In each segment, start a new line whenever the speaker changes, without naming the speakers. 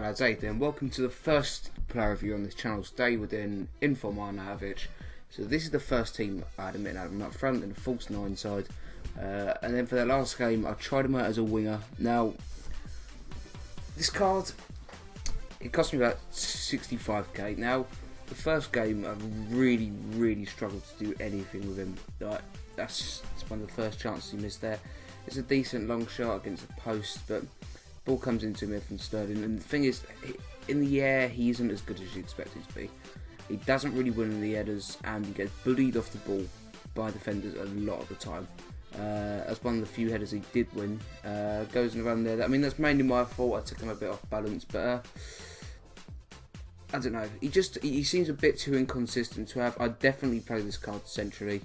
lads, how you doing? Welcome to the first player review on this channel. Today we're doing SIF Arnautovic. So this is the first team I had him up front in a false 9 side. And then for the last game I tried him out as a winger. Now this card, it cost me about 65k. Now the first game I really struggled to do anything with him. That's one of the first chances he missed there. It's a decent long shot against the post, but ball comes into him from Sterling, and the thing is, in the air he isn't as good as you expect him to be. He doesn't really win in the headers, and he gets bullied off the ball by defenders a lot of the time. That's one of the few headers he did win. Goes and around there. I mean, that's mainly my fault. I took him a bit off balance, but I don't know. He seems a bit too inconsistent to have. I'd definitely play this card centrally.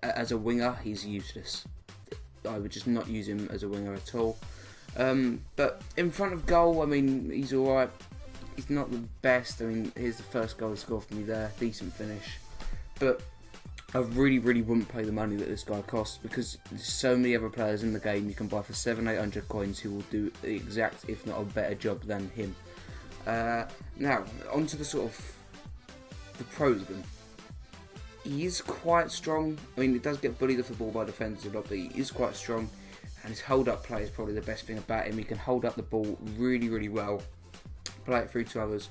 As a winger, he's useless. I would just not use him as a winger at all. But in front of goal, I mean, he's alright. He's not the best. I mean, here's the first goal he scored for me there. Decent finish. But I really wouldn't pay the money that this guy costs, because there's so many other players in the game you can buy for 700-800 coins who will do the exact, if not a better job than him. Now, onto the sort of the pros of him. He is quite strong. I mean, he does get bullied off the ball by defenders a lot, but he is quite strong, and his hold-up play is probably the best thing about him. He can hold up the ball really well, play it through to others.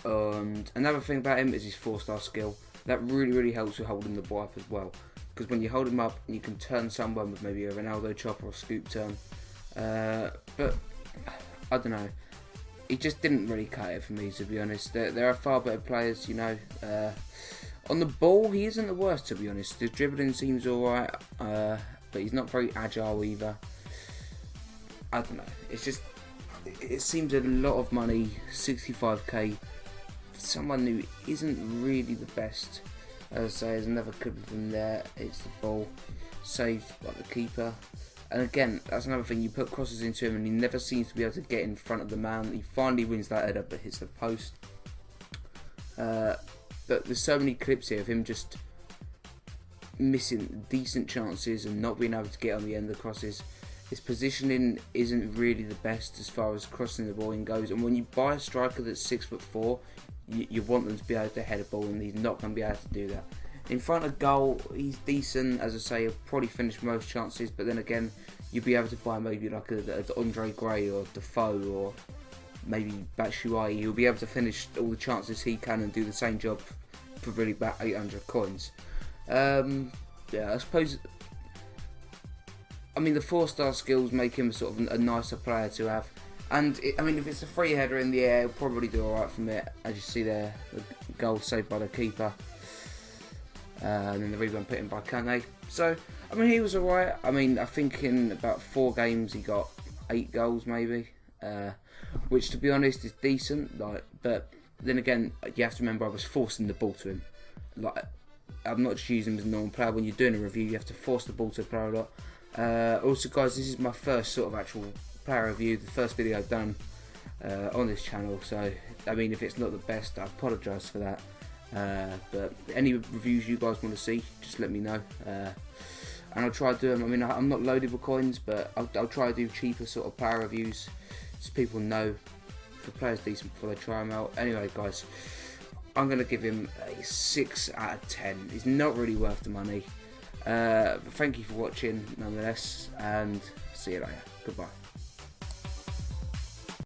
And another thing about him is his 4-star skill. That really helps with holding the ball up as well, because when you hold him up, you can turn someone with maybe a Ronaldo chop or a scoop turn. But I don't know. He just didn't really cut it for me, to be honest. There are far better players, you know. On the ball, he isn't the worst, to be honest. The dribbling seems alright, but he's not very agile either. I don't know. It's just, it seems a lot of money, 65k, for someone who isn't really the best. As I say, there's another clip of him there. It's the ball saved by the keeper. And again, that's another thing. You put crosses into him, and he never seems to be able to get in front of the man. He finally wins that header, but hits the post. But there's so many clips here of him just missing decent chances and not being able to get on the end of the crosses. His positioning isn't really the best as far as crossing the ball in goes. And when you buy a striker that's 6'4", you want them to be able to head a ball, and he's not going to be able to do that. In front of goal, he's decent. As I say, he'll probably finish most chances, but then again, you'll be able to buy maybe like a Andre Gray or Defoe or maybe Batshuayi. He'll be able to finish all the chances he can and do the same job for really about 800 coins. Yeah, I suppose. I mean, the 4-star skills make him sort of a nicer player to have. And I mean, if it's a free header in the air, he'll probably do alright from it. As you see there, the goal saved by the keeper. And then the rebound put in by Kane. So, I mean, he was alright. I mean, I think in about 4 games he got 8 goals maybe. Which, to be honest, is decent. But then again, you have to remember I was forcing the ball to him. I'm not just using him as a normal player. When you're doing a review, you have to force the ball to a player a lot. Also, guys, this is my first sort of actual player review, the first video I've done on this channel. So, I mean, if it's not the best, I apologise for that. But any reviews you guys want to see, just let me know. And I'll try to do them. I mean, I'm not loaded with coins, but I'll try to do cheaper sort of player reviews, so people know if the player's decent before they try him out. Anyway, guys, I'm going to give him a 6 out of 10. He's not really worth the money. But thank you for watching, nonetheless, and see you later. Goodbye.